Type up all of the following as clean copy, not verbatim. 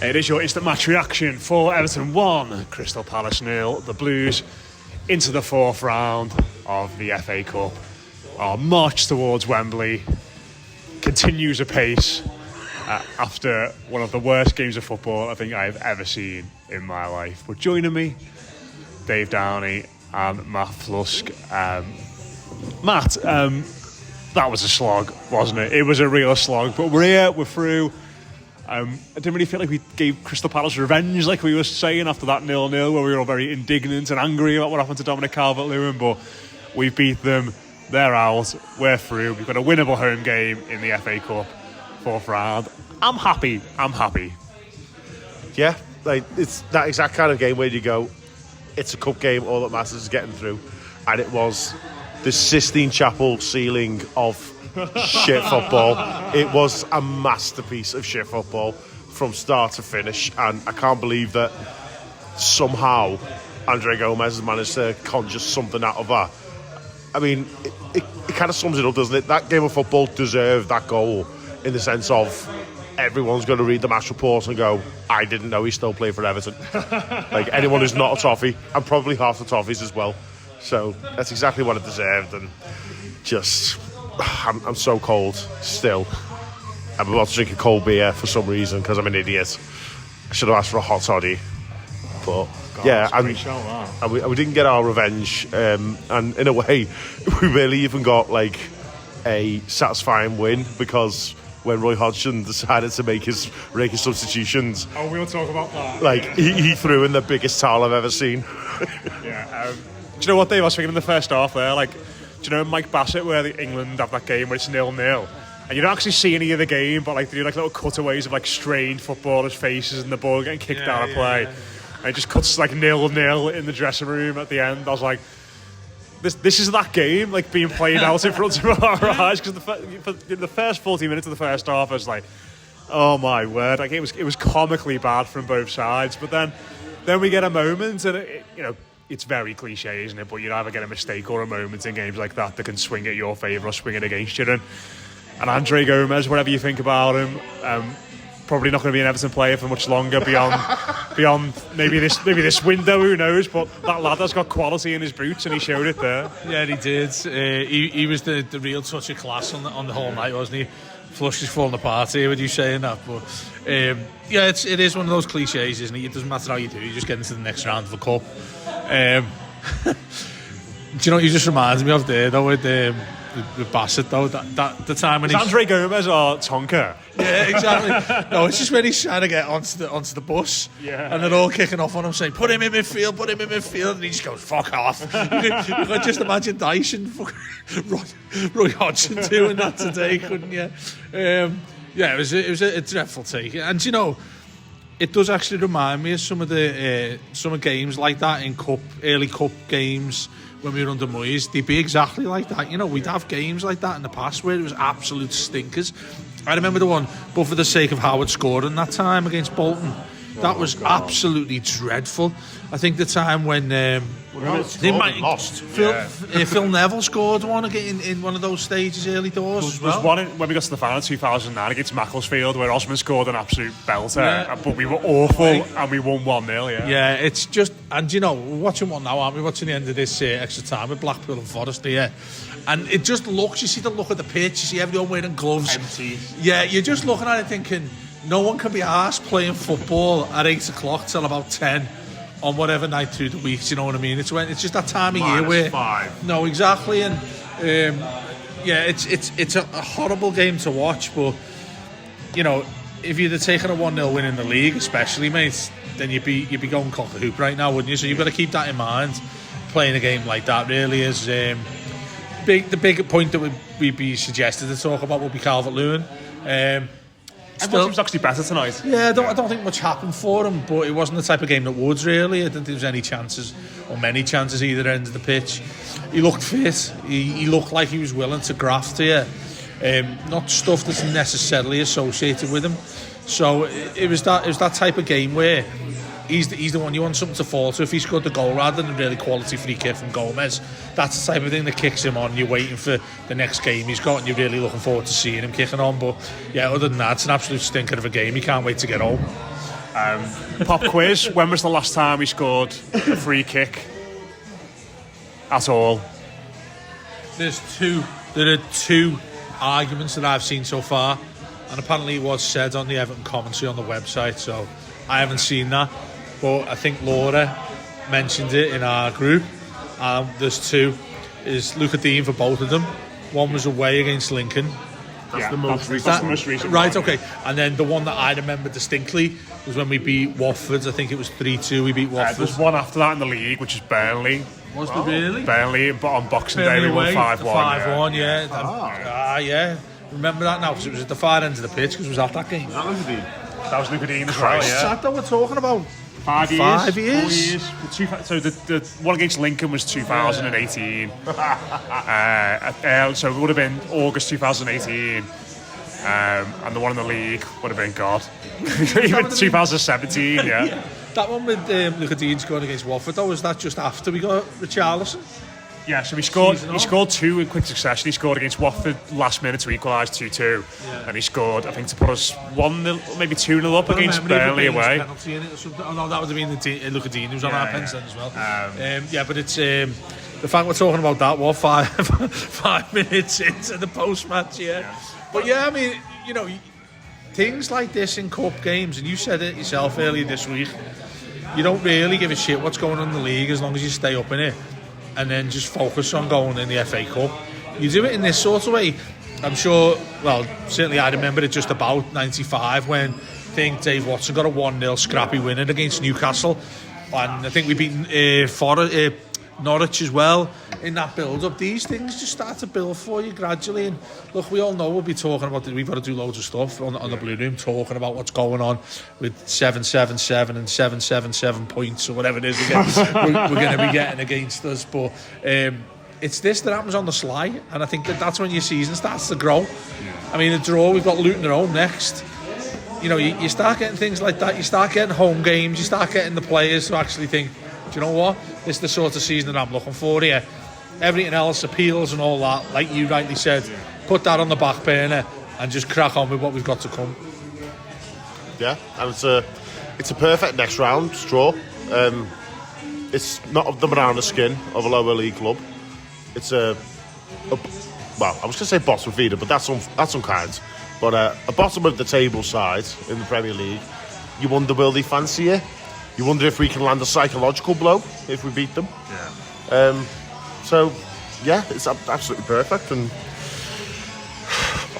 It is your instant match reaction for Everton 1, Crystal Palace 0. The Blues into the fourth round of the FA Cup. Our march towards Wembley continues apace after one of the worst games of football I think I've ever seen in my life. But joining me, Dave Downey and Matt Flusk. Matt, that was a slog, wasn't it? It was a real slog, but we're here, we're through. I didn't really feel like we gave Crystal Palace revenge like we were saying after that 0-0 where we were all very indignant and angry about what happened to Dominic Calvert-Lewin, but we beat them, they're out, we're through. We've got a winnable home game in the FA Cup, fourth round. I'm happy. Yeah, like it's that exact kind of game where you go, it's a cup game, all that matters is getting through. And it was the Sistine Chapel ceiling of shit football. It was a masterpiece of shit football from start to finish, and I can't believe that somehow Andre Gomez has managed to conjure something out of that. I mean, it kind of sums it up, doesn't it? That game of football deserved that goal in the sense of everyone's going to read the match report and go, I didn't know he still played for Everton. Like anyone who's not a toffee, and probably half the toffees as well. So that's exactly what it deserved, and just I'm so cold still. I'm about to drink a cold beer for some reason because I'm an idiot. I should have asked for a hot toddy, but God, yeah, and we didn't get our revenge, and in a way we barely even got like a satisfying win, because when Roy Hodgson decided to make his substitutions, we'll talk about that. Like he threw in the biggest towel I've ever seen. Yeah. Do you know what, Dave? I was thinking in the first half there, like, do you know Mike Bassett, where England have that game where it's 0-0, and you don't actually see any of the game, but like they do like little cutaways of like strained footballers' faces and the ball getting kicked out of play, and it just cuts like 0-0 in the dressing room at the end. I was like, this is that game like being played out in front of our eyes, because the first 40 minutes of the first half I was like, oh my word, like it was comically bad from both sides. But then we get a moment, and it's very cliche, isn't it? But you either get a mistake or a moment in games like that can swing it your favour or swing it against you. And Andre Gomez, whatever you think about him, probably not going to be an Everton player for much longer beyond maybe this window. Who knows? But that lad has got quality in his boots, and he showed it there. Yeah, he did. He was the real touch of class on the whole night, wasn't he? Flush is falling apart here with you saying that, but yeah, it is one of those cliches, isn't it? It doesn't matter how you do, you just get into the next round of a cup. Do you know what you just reminded me of there, though, with Bassett, though, that the time when he's Andre Gomez or Tonka? Yeah, exactly. No, it's just when he's trying to get onto the bus, and they're all kicking off on him saying, put him in midfield, and he just goes, fuck off. You could just imagine Dyson, Roy Hodgson doing that today, couldn't you? Yeah, it was a dreadful take, and it does actually remind me of some of games like that in early cup games when we were under Moyes. They'd be exactly like that. We'd have games like that in the past where it was absolute stinkers. I remember the one, but for the sake of Howard scoring that time against Bolton, that was absolutely dreadful. I think the time when Phil Neville scored one again in one of those stages early doors. There was one when we got to the final 2009 against Macclesfield where Osman scored an absolute belter, but we were awful and we won 1-0. Yeah, it's just, and we're watching one now, aren't we? Watching the end of this extra time with Blackpool and Forest here. And it just looks, you see the look of the pitch, you see everyone wearing gloves. Empty. Yeah, you're just looking at it thinking, no one can be arsed playing football at 8 o'clock till about 10 on whatever night through the week, you know what I mean? It's just that time of year where... -5. No, exactly, and it's a horrible game to watch, but, if you'd have taken a 1-0 win in the league, especially, mate, then you'd be going cock a hoop right now, wouldn't you? So you've got to keep that in mind. Playing a game like that really is... the big point that we'd be suggested to talk about would be Calvert-Lewin. I thought he was actually better tonight. Yeah, I don't think much happened for him, but it wasn't the type of game that would really. I didn't think there was any chances, or many chances either end of the pitch. He looked fit. He looked like he was willing to graft here. Not stuff that's necessarily associated with him. So it was that type of game where he's the one you want something to fall to. If he scored the goal rather than a really quality free kick from Gomez, that's the type of thing that kicks him on. You're waiting for the next game he's got, and you're really looking forward to seeing him kicking on. But yeah, other than that, it's an absolute stinker of a game. You can't wait to get home. Pop quiz. When was the last time he scored a free kick? At all? There are two arguments that I've seen so far, and apparently it was said on the Everton commentary on the website, so I haven't seen that. But I think Laura mentioned it in our group. There's two. Is Luca Dean for both of them. One was away against Lincoln. That's the most recent. Right, okay. And then the one that I remember distinctly was when we beat Watford. I think it was 3-2. We beat Watford. There's one after that in the league, which is Burnley. Was there really? Burnley, but on Boxing Day we won 5-1. 5-1, yeah. Yeah. Remember that now, because it was at the far end of the pitch, because it was at that game. That was Luca Dean as well, What's that that we're talking about? 5 years. 5 years? 4 years. So the one against Lincoln was 2018. So it would have been August 2018. And the one in the league would have been God. Even 2017, yeah. That one with Luca Dean scoring against Watford, though, was that just after we got Richarlison? Yeah, so he scored two in quick succession. He scored against Watford last minute to equalise 2-2. Yeah. And he scored, I think, to put us 1-0, maybe 2-0 up against Burnley away. Oh no, that would have been Luca Dean who was on our pens then as well. But it's the fact we're talking about that, 5 minutes into the post-match, But yeah, I mean, you know, things like this in cup games, and you said it yourself earlier this week, you don't really give a shit what's going on in the league as long as you stay up in it and then just focus on going in the FA Cup. You do it in this sort of way. I'm sure, well, certainly I remember it just about 95 when I think Dave Watson got a 1-0 scrappy winning against Newcastle, and I think we beat Norwich as well in that build-up. These things just start to build for you gradually, and look, we all know we'll be talking about we've got to do loads of stuff on the Blue Room, talking about what's going on with 777 and 777 points or whatever it is we're going to be getting against us, but it's this that happens on the sly, and I think that's when your season starts to grow. I mean, a draw, we've got Luton at home next. You know, you start getting things like that, you start getting home games, you start getting the players who actually think, do you know what? This is the sort of season that I'm looking for here. Everything else, appeals and all that, like you rightly said, put that on the back burner and just crack on with what we've got to come. Yeah, and it's a perfect next round draw. It's not the banana skin of a lower league club. It's well, I was going to say bottom feeder, but that's unkind. But a bottom of the table side in the Premier League, you wonder will they fancy it? You wonder if we can land a psychological blow if we beat them. Yeah. So, yeah, it's absolutely perfect, and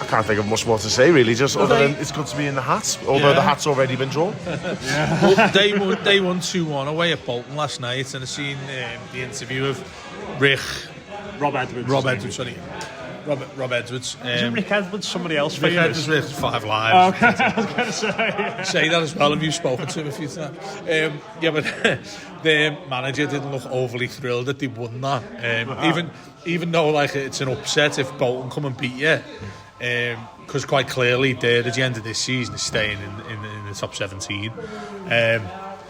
I can't think of much more to say really. Just other than it's good to be in the hat, although the hat's already been drawn. Well, they won 2-1 away at Bolton last night, and I've seen the interview of Rob Edwards. Isn't Rick Edwards somebody else? Rick Edwards with 5 Lives. Okay, I was going to say. Say that as well. Have you spoken to him a few times? But the manager didn't look overly thrilled that they won that. Even though like it's an upset if Bolton come and beat you, because quite clearly their agenda this season is staying in the top 17.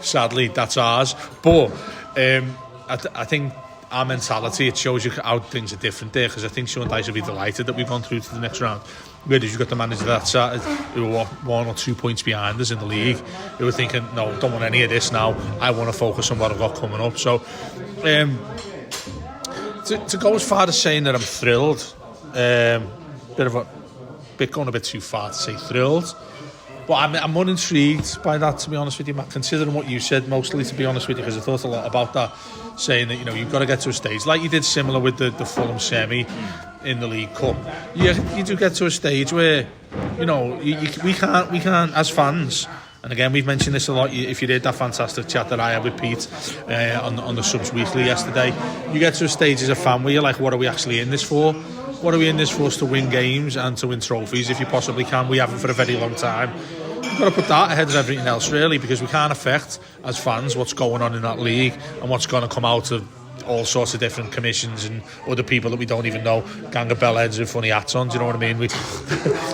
Sadly, that's ours. But I think our mentality, it shows you how things are different there, because I think Sean Dyche will be delighted that we've gone through to the next round. Whereas you've got the manager that side who were 1 or 2 points behind us in the league, who were thinking, no, don't want any of this now, I want to focus on what I've got coming up. So to go as far as saying that I'm thrilled, going a bit too far to say thrilled, but I'm unintrigued by that, to be honest with you, Matt, considering what you said mostly, to be honest with you, because I thought a lot about that, saying that, you know, you've got to get to a stage like you did similar with the Fulham semi in the League Cup. You do get to a stage where, you know, we can't as fans, and again we've mentioned this a lot, if you did that fantastic chat that I had with Pete on the Subs Weekly yesterday, you get to a stage as a fan where you're like, what are we actually in this for? What are we in this for? Us to win games and to win trophies if you possibly can. We haven't for a very long time. You've got to put that ahead of everything else, really, because we can't affect, as fans, what's going on in that league and what's going to come out of all sorts of different commissions and other people that we don't even know, gang of bellheads with funny hats on. Do you know what I mean?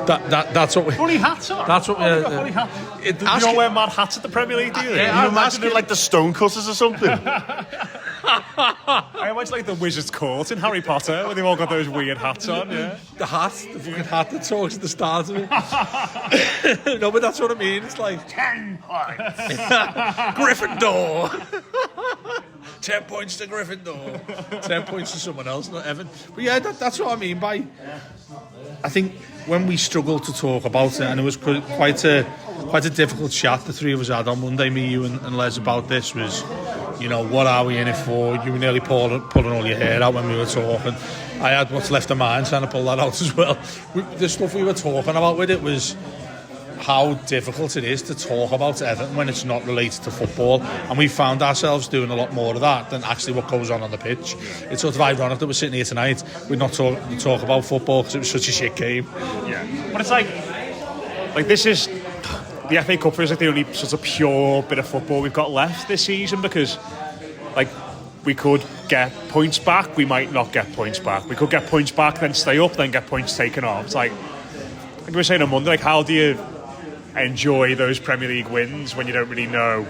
That's what we. Funny hats on. That's what we. Funny hats. You don't wear mad hats at the Premier League, do you? You imagine it like the Stonecutters or something. I imagine like the Wizard's Court in Harry Potter, where they've all got those weird hats on. Yeah. The fucking hat that talks at the start of it. No, but that's what I mean. It's like 10 points. Gryffindor. 10 points to Gryffindor. 10 points to someone else, not Evan. But yeah, that's what I mean by. I think when we struggled to talk about it, and it was quite a difficult chat the three of us had on Monday, me, you, and Les, about this was, you know, what are we in it for? You were nearly pulling all your hair out when we were talking. I had what's left of mine trying to pull that out as well. The stuff we were talking about with it was how difficult it is to talk about Everton when it's not related to football, and we found ourselves doing a lot more of that than actually what goes on the pitch. It's sort of ironic that we're sitting here tonight, we're not talk about football because it was such a shit game. Yeah, but it's like this is the FA Cup is like the only sort of pure bit of football we've got left this season, because like we could get points back, we might not get points back. We could get points back, then stay up, then get points taken off. It's like we were saying on Monday, like how do you enjoy those Premier League wins when you don't really know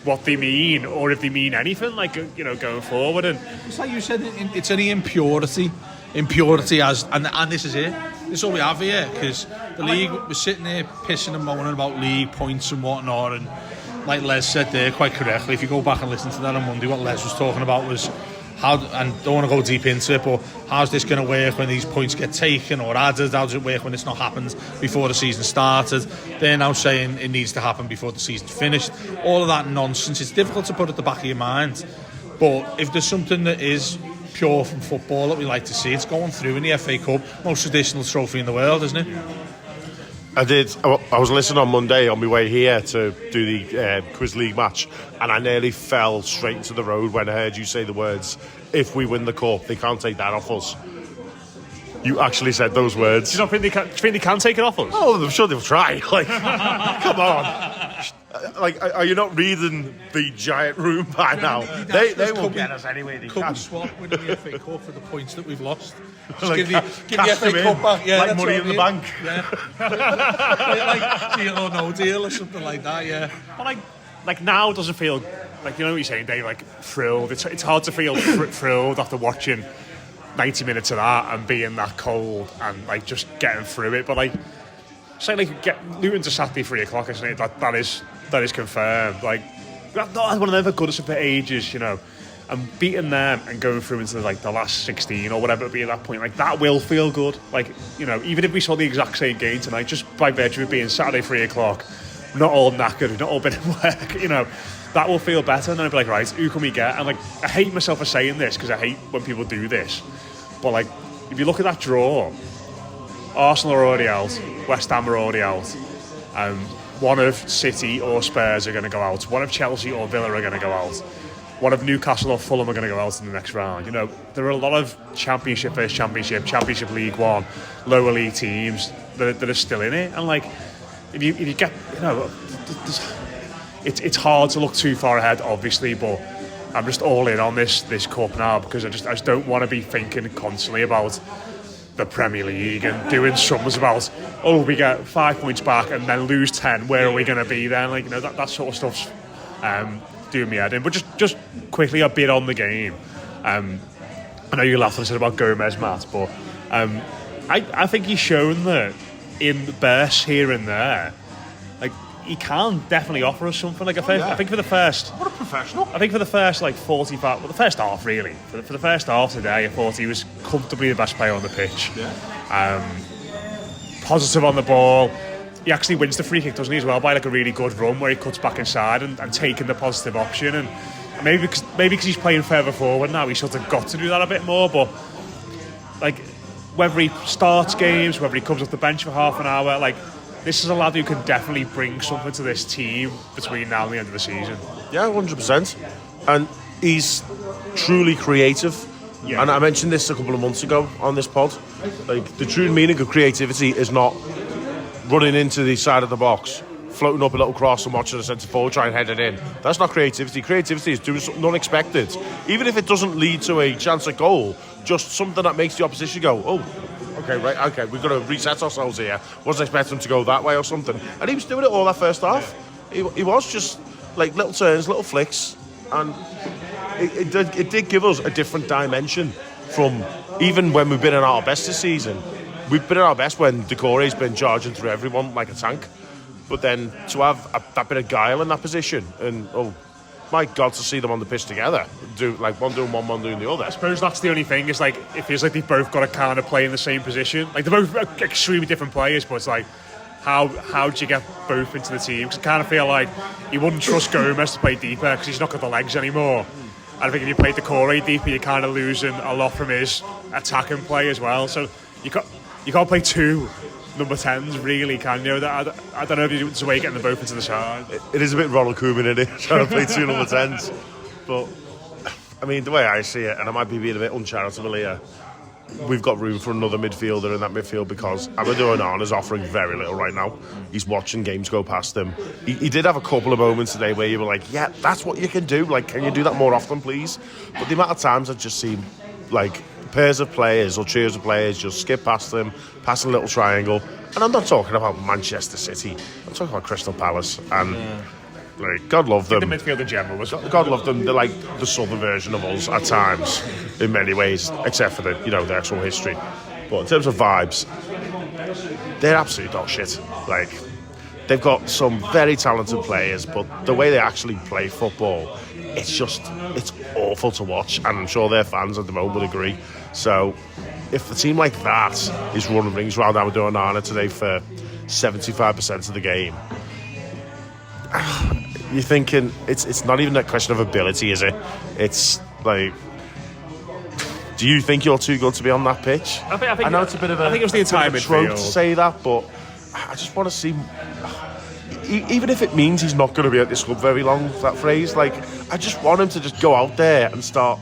what they mean or if they mean anything, like, you know, going forward? And it's like you said, it's only impurity as, and this is it. This is all we have here, because the league, we're sitting there pissing and moaning about league points and whatnot, and like Les said there quite correctly, if you go back and listen to that on Monday, what Les was talking about was how, and don't want to go deep into it, but how's this going to work when these points get taken or added? How does it work when it's not happened before the season started? They're now saying it needs to happen before the season's finished. All of that nonsense, it's difficult to put at the back of your mind, but if there's something that is pure from football that we like to see, it's going through in the FA Cup, most traditional trophy in the world, isn't it? I was listening on Monday on my way here to do the Quiz League match, and I nearly fell straight into the road when I heard you say the words, if we win the cup, they can't take that off us. You actually said those words. Do you not think they can take it off us? Oh, I'm sure they'll try. Like, come on. Like, are you not reading the giant room by now? They will get us anyway. They can. Swap winning the FA Cup for the points that we've lost. Just like, give the FA Cup back. Yeah, like money in the bank. Yeah. Like deal or no deal or something like that. Yeah. But like now it doesn't feel like, you know what you're saying, Dave. Like thrilled. It's hard to feel thrilled after watching 90 minutes of that and being that cold and like just getting through it. But like, say like get Luton to Saturday 3:00, isn't it? That is confirmed. Like, not one of them for goodness for ages, you know. And beating them and going through into like the last 16 or whatever it'll be at that point, like that will feel good. Like, you know, even if we saw the exact same game tonight, just by virtue of being Saturday 3:00, not all knackered, not all been at work, you know, that will feel better. And then I'll be like, right, who can we get? And like, I hate myself for saying this because I hate when people do this. But like, if you look at that draw, Arsenal are already out, West Ham are already out. One of City or Spurs are going to go out. One of Chelsea or Villa are going to go out. One of Newcastle or Fulham are going to go out in the next round. You know, there are a lot of Championship versus Championship League One, lower league teams that are still in it. And like, if you get, you know, it's hard to look too far ahead, obviously, but I'm just all in on this cup now because I just don't want to be thinking constantly about the Premier League and doing sums about, oh, we get 5 points back and then lose 10, where are we going to be then? Like, you know, that sort of stuff's doing me head in. But just quickly a bit on the game. I know you laughed when I said about Gomez, Matt, but I think he's shown that in bursts here and there, like, he can definitely offer us something. Like, I think for the first... What a professional. I think for the first, like, 45... Well, the first half, really. For the first half today, I thought he was comfortably the best player on the pitch. Yeah. Positive on the ball. He actually wins the free kick, doesn't he, as well, by, like, a really good run where he cuts back inside and taking the positive option. And maybe because he's playing further forward now, he's sort of got to do that a bit more. But, like, whether he starts games, whether he comes off the bench for half an hour, like... This is a lad who can definitely bring something to this team between now and the end of the season. Yeah, 100%. And he's truly creative. Yeah. And I mentioned this a couple of months ago on this pod. Like, the true meaning of creativity is not running into the side of the box, floating up a little cross and watching the centre forward try and head it in. That's not creativity. Creativity is doing something unexpected. Even if it doesn't lead to a chance at goal, just something that makes the opposition go, oh, okay, we've got to reset ourselves here. Wasn't expecting him to go that way or something. And he was doing it all that first half. He was just like little turns, little flicks, and it did give us a different dimension from even when we've been at our best this season. We've been at our best when Decore's been charging through everyone like a tank. But then to have that bit of guile in that position, and oh my God, to see them on the pitch together, do like one doing one doing the other. I suppose that's the only thing. It's like it feels like they've both got to kind of play in the same position. Like they're both extremely different players, but it's like how do you get both into the team? Because I kind of feel like you wouldn't trust Gomez to play deeper because he's not got the legs anymore. And I think if you play Decore deeper, you're kind of losing a lot from his attacking play as well. So you can't play two number 10s, really, can you? I don't know if it's a way of getting them both into the side. It is a bit Ronald Koeman in it, trying to play two number 10s. But, I mean, the way I see it, and I might be being a bit uncharitable here, we've got room for another midfielder in that midfield because Amadou Onana is offering very little right now. He's watching games go past him. He did have a couple of moments today where you were like, yeah, that's what you can do. Like, can you do that more often, please? But the amount of times I've just seen, like, pairs of players or trios of players just skip past them, pass a little triangle. And I'm not talking about Manchester City. I'm talking about Crystal Palace. And like, God love them. The midfield in general. God love them. They're like the southern version of us at times, in many ways, except for the actual history. But in terms of vibes, they're absolutely dog shit. Like, they've got some very talented players, but the way they actually play football, it's awful to watch, and I'm sure their fans at the moment would agree. So if a team like that is running rings around Amadou Onana today for 75% of the game, you're thinking it's not even a question of ability, is it? It's like, do you think you're too good to be on that pitch? I know it's a bit of a, I think it was the entire trope midfield to say that, but I just want to see, even if it means he's not going to be at this club very long, that phrase, like, I just want him to just go out there and start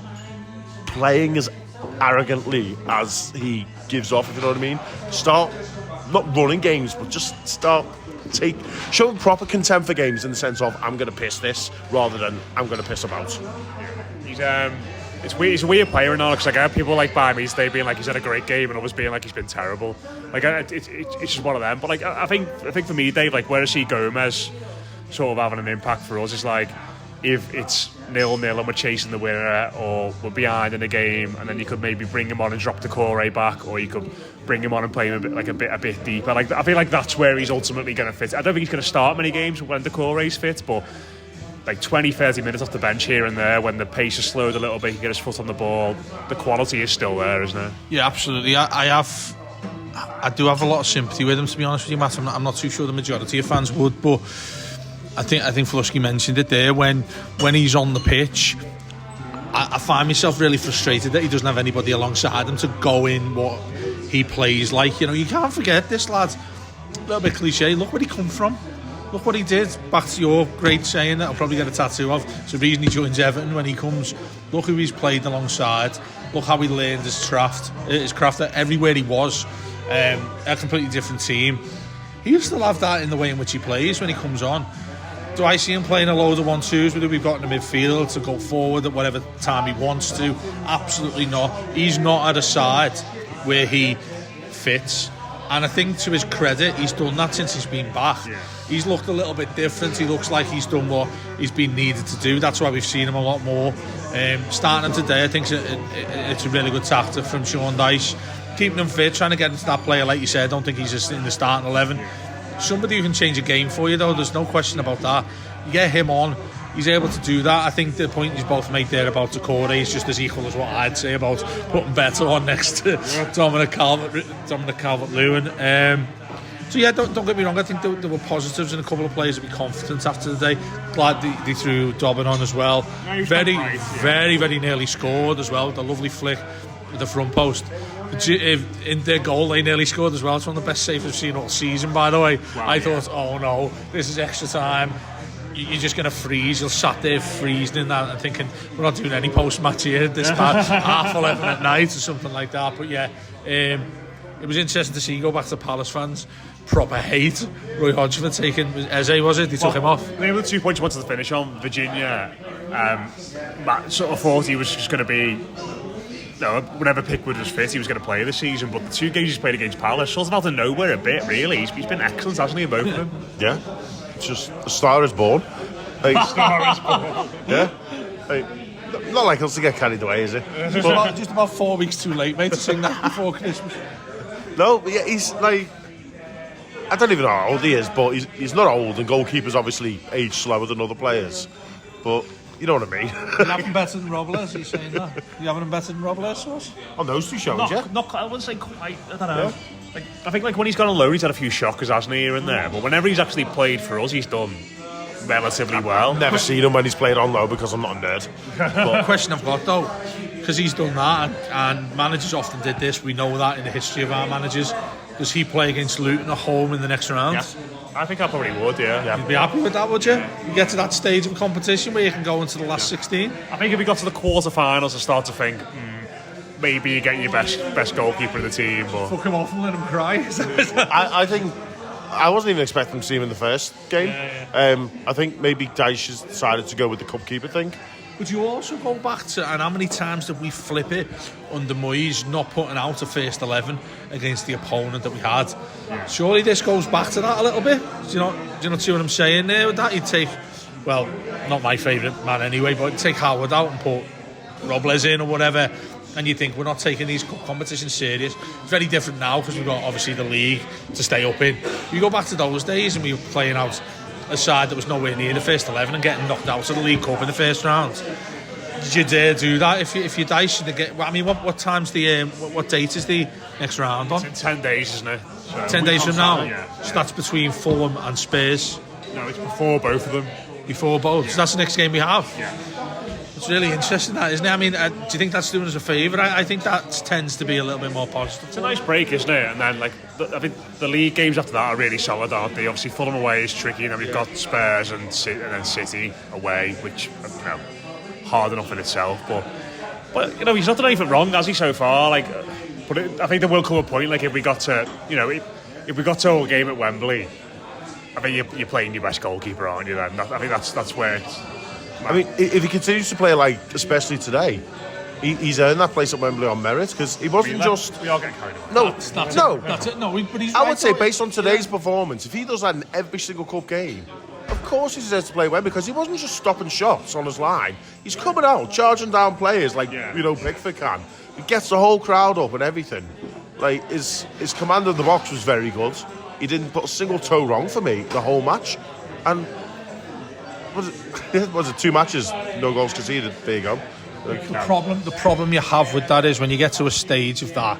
playing as arrogantly as he gives off, if you know what I mean. Start not running games, but just start show him proper contempt for games in the sense of, I'm going to piss this rather than I'm going to piss about. He's it's weird. He's a weird player and all, because like I have people like by me today being like he's had a great game and others being like he's been terrible. Like it's just one of them. But like I think for me, Dave, like where I see Gomez sort of having an impact for us is like if it's 0-0 and we're chasing the winner, or we're behind in the game, and then you could maybe bring him on and drop Decore back, or you could bring him on and play him a bit deeper. Like I feel like that's where he's ultimately going to fit. I don't think he's going to start many games when Decore's fit, but like 20-30 minutes off the bench here and there when the pace is slowed a little bit, he can get his foot on the ball. The quality is still there, isn't it? Yeah, absolutely. I do have a lot of sympathy with him, to be honest with you, Matt. I'm not too sure the majority of fans would, but I think Flusky mentioned it there. When he's on the pitch, I find myself really frustrated that he doesn't have anybody alongside him to go in what he plays like. You know, you can't forget this lad. A little bit cliche. Look where he come from. Look what he did. Back to your great saying that I'll probably get a tattoo of. It's the reason he joins Everton when he comes. Look who he's played alongside. Look how he learned his craft everywhere he was. A completely different team. He'll still have that in the way in which he plays when he comes on. Do I see him playing a load of 1-2s with who we've got in the midfield to go forward at whatever time he wants to? Absolutely not. He's not at a side where he fits. And I think to his credit, he's done that since he's been back. Yeah. He's looked a little bit different. He looks like he's done what he's been needed to do. That's why we've seen him a lot more. Starting him today, I think it's a really good tactic from Sean Dyche. Keeping him fit, trying to get into that player, like you said. I don't think he's just in the starting 11. Somebody who can change a game for you, though, there's no question about that. You get him on, he's able to do that. I think the point you both make there about Decore is just as equal as what I'd say about putting Beto on next to Dominic Calvert-Lewin. So yeah, don't get me wrong, I think there were positives in a couple of players to be confident after the day. Glad they threw Dobbin on as well. Very nearly scored as well. The lovely flick with the front post. In their goal, they nearly scored as well. It's one of the best saves I've seen all season, by the way. Wow, I thought, oh no, this is extra time. You're just going to freeze. You'll sat there freezing in that and thinking, we're not doing any post-match here this bad, 11:30 at night or something like that. But yeah, it was interesting to see. Go back to Palace fans. proper hate Roy Hodgson for taking Eze, was it? He took him off. They were the 2 points he wanted to finish on. Virginia, Matt sort of thought he was just going to be, whenever Pickford was fit, he was going to play this season. But the 2 games he's played against Palace, sort of out of nowhere a bit, really. He's been excellent, hasn't he, in both of them? Yeah. It's just a star is born. Star is born. Yeah. Not like us to get carried away, is it? Just about 4 weeks too late, mate, to sing that before Christmas. No, but yeah, he's like, I don't even know how old he is, but he's not old, and goalkeepers obviously age slower than other players. But you know what I mean. You having better than Robles? Are you saying that? You having him better than Robles was? On those 2 shows, yeah. Not, I wouldn't say quite. I don't know. Yeah. I think when he's gone on loan, he's had a few shockers, hasn't he, here and there. But whenever he's actually played for us, he's done relatively well. Never seen him when he's played on low because I'm not a nerd. But the question I've got though, because he's done that, and managers often did this. We know that in the history of our managers. Does he play against Luton at home in the next round? Yeah. I think I probably would, yeah. You'd be happy with that, would you? You get to that stage of a competition where you can go into the last 16? I think if we got to the quarter-finals, I start to think, maybe you get your best goalkeeper in the team. But Fuck him off and let him cry. I think I wasn't even expecting to see him in the first game. I think maybe Dyche has decided to go with the cupkeeper thing. Would you also go back to, and how many times did we flip it under Moyes not putting out a first 11 against the opponent that we had? Yeah. Surely this goes back to that a little bit. Do you not see what I'm saying there with that? You'd take, well, not my favourite man anyway, but take Howard out and put Robles in or whatever, and you think we're not taking these competitions serious. It's very different now because we've got obviously the league to stay up in. You go back to those days and we were playing out a side that was nowhere near the first 11 and getting knocked out of the League Cup in the first round. Did you dare do that if you Dyche to get? I mean, what time's the what date is the next round on? It's in 10 days, isn't it? So 10 days from now. Yeah. So that's between Fulham and Spurs. No, it's before both of them. Before both. Yeah. So that's the next game we have. Yeah. It's really interesting, that, isn't it? I mean, do you think that's doing us a favour? I think that tends to be a little bit more positive. It's a nice break, isn't it? And then, I think the league games after that are really solid, aren't they? Obviously, Fulham away is tricky, and then we've got Spurs and then City away, which, hard enough in itself. But he's not done anything wrong, has he, so far? I think there will come a point, if we got to, if we got to a game at Wembley, I think you're playing your best goalkeeper, aren't you? Then I think that's where it's. I mean, if he continues to play especially today, he's earned that place at Wembley on merit, because he wasn't just. We are getting carried away. No, that's it. No, but he's. I would say based on today's performance, if he does that in every single cup game, of course he deserves to play Wembley, because he wasn't just stopping shots on his line. He's coming out, charging down players like Pickford can. He gets the whole crowd up and everything. His command of the box was very good. He didn't put a single toe wrong for me the whole match, and. Was it 2 matches, no goals conceded? There you go. The problem you have with that is when you get to a stage of that,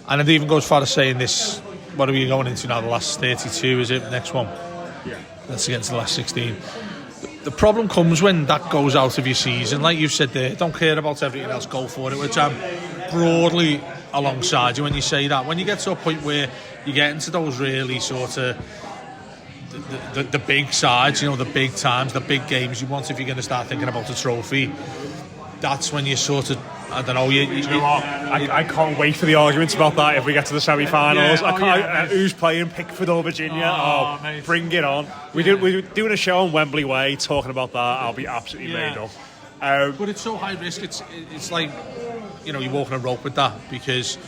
and it even goes far as saying this. What are we going into now? The last 32, is it? The next one? Yeah. Let's get into the last 16. The problem comes when that goes out of your season. Like you've said there, don't care about everything else, go for it, which I'm broadly alongside you when you say that. When you get to a point where you get into those really sort of the big sides, the big times, the big games you want, if you're going to start thinking about a trophy, that's when you sort of, I don't know, you know what? I can't wait for the arguments about that if we get to the semi-finals. Who's playing Pickford or Virginia? Bring it on. We're doing a show on Wembley Way talking about that. I'll be absolutely made up. But it's so high risk. It's like, you're walking a rope with that, because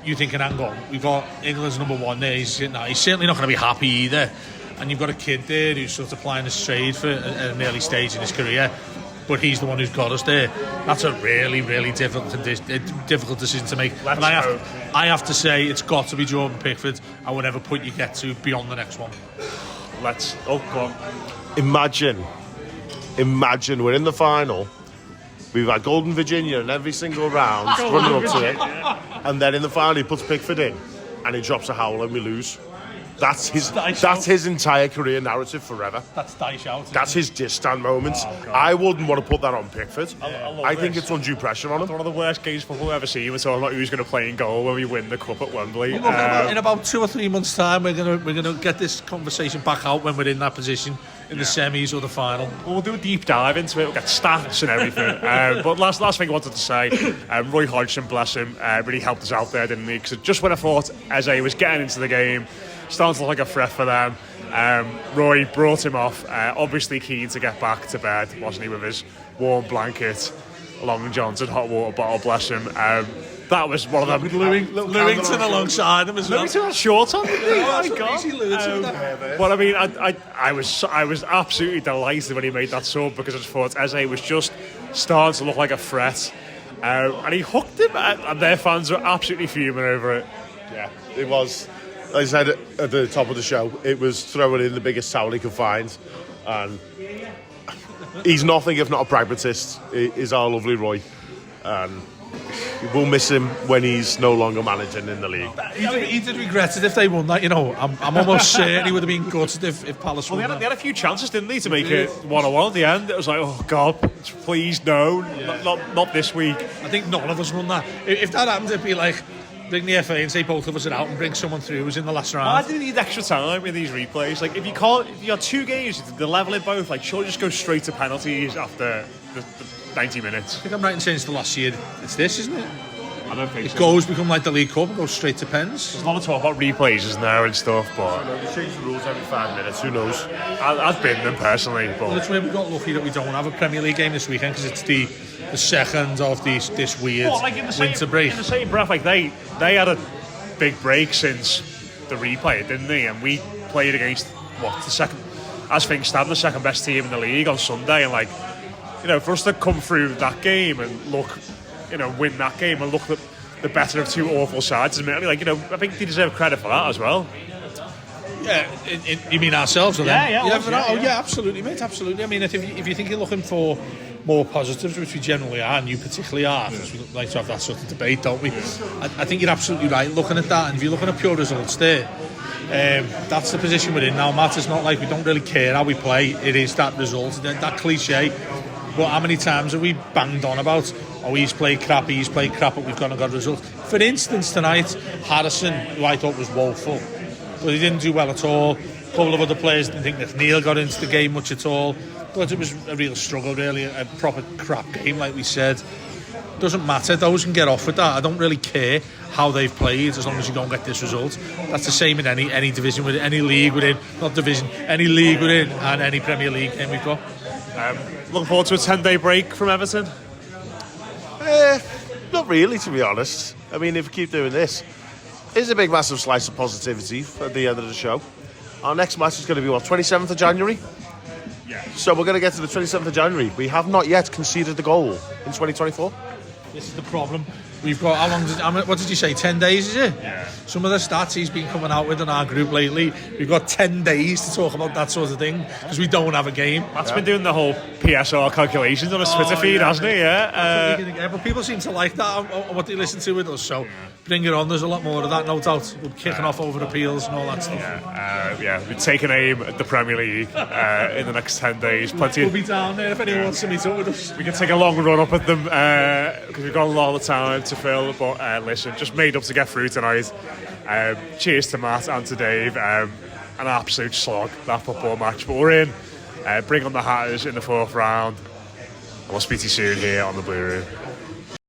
you're thinking, hang on, we've got England's number one there. He's certainly not going to be happy either. And you've got a kid there who's sort of playing his trade for an early stage in his career, but he's the one who's got us there. That's a really, really difficult decision to make. And I have to say, it's got to be Jordan Pickford. I would never put you get to beyond the next one. Go on. Imagine we're in the final. We've had Golden Virginia in every single round, running up to it, and then in the final he puts Pickford in, and he drops a howl and we lose. That's his entire career narrative forever. That's Dyche out. That's his distant moment. I wouldn't want to put that on Pickford. I think it's undue pressure on him. It's one of the worst games football we've ever seen. We're talking about who's going to play in goal when we win the cup at Wembley. In about 2 or 3 months' time, we're gonna get this conversation back out when we're in that position in the semis or the final. We'll do a deep dive into it. We'll get stats and everything. But last thing I wanted to say, Roy Hodgson, bless him, really helped us out there, didn't he? Because just when I thought Eze was getting into the game, starting to look like a threat for them. Roy brought him off, obviously keen to get back to bed, wasn't he, with his warm blanket, Long John's and hot water bottle, bless him. That was one of them. With Lewington alongside him as well. Lewington had shorts on, didn't he? Oh, My God. easy Lewington. But I mean, I was absolutely delighted when he made that sub, because I just thought Eze was just starting to look like a threat. And he hooked him, and their fans were absolutely fuming over it. Yeah, it was. Like I said at the top of the show, it was throwing in the biggest towel he could find, and he's nothing if not a pragmatist. Is our lovely Roy, and we'll miss him when he's no longer managing in the league. He did regret it if they won that. You know, I'm almost certain he would have been gutted if Palace won. They had a few chances, didn't they, to make it 1-1 at the end. It was like, oh God, please no, not this week. I think none of us won that. If that happened, it'd be like bring the FA and say both of us are out and bring someone through who's in the last round. I didn't need extra time in these replays. Like, if you got 2 games, the level in both. Like, surely just go straight to penalties after the 90 minutes. I think I'm right in saying it's the last year. It's this, isn't it? I don't think it so. goes become like the League Cup and goes straight to pens. There's a lot of talk about replays, isn't there, and stuff, but They change the rules every 5 minutes. Who knows? I've been them personally. But Well, it's where we got lucky that we don't have a Premier League game this weekend, because it's the second of this weird winter break. In the same breath, like they had a big break since the replay, didn't they? And we played against the second, as things stand, the second best team in the league on Sunday, and like, you know, for us to come through that game and look, you know, win that game and look at the better of 2 awful sides, admittedly, like, you know, I think they deserve credit for that as well. Yeah, you mean ourselves or them? Yeah, Absolutely, mate, absolutely. I mean, if you think you're looking for more positives, which we generally are, and you particularly are, because we like to have that sort of debate, don't we? I think you're absolutely right looking at that, and if you're looking at pure results there, that's the position we're in now, Matt. It's not like we don't really care how we play, it is that result, that cliche. But how many times have we banged on about, oh, he's played crap, but we've gone and got a result? For instance, tonight, Harrison, who I thought was woeful, but he didn't do well at all. A couple of other players didn't think that Neil got into the game much at all. But it was a real struggle, really, a proper crap game, like we said. Doesn't matter, those can get off with that. I don't really care how they've played, as long as you don't get this result. That's the same in any division, with any league we're in, not division, any league we're in, and any Premier League game we've got. Looking forward to a 10-day break from Everton. Not really, to be honest. I mean, if we keep doing this, it's a big, massive slice of positivity at the end of the show. Our next match is going to be, 27th of January? Yeah. So we're going to get to the 27th of January. We have not yet conceded the goal in 2024. This is the problem. We've got, what did you say, 10 days, is it? Yeah. Some of the stats he's been coming out with in our group lately, we've got 10 days to talk about that sort of thing, because we don't have a game. Matt's been doing the whole PSR calculations on his Twitter feed, hasn't he? Yeah. But people seem to like that, what they listen to with us, so bring it on. There's a lot more of that, no doubt. We're kicking off over appeals and all that stuff. We're taking aim at the Premier League in the next 10 days. Plenty. We'll be down there if anyone wants to meet up with us. We can take a long run up at them, because we've got a lot of time to fill. But listen, just made up to get through tonight. Cheers to Matt and to Dave. An absolute slog, that football match. But we're in. Bring on the Hatters in the 4th round. And we'll speak to you soon here on the Blue Room.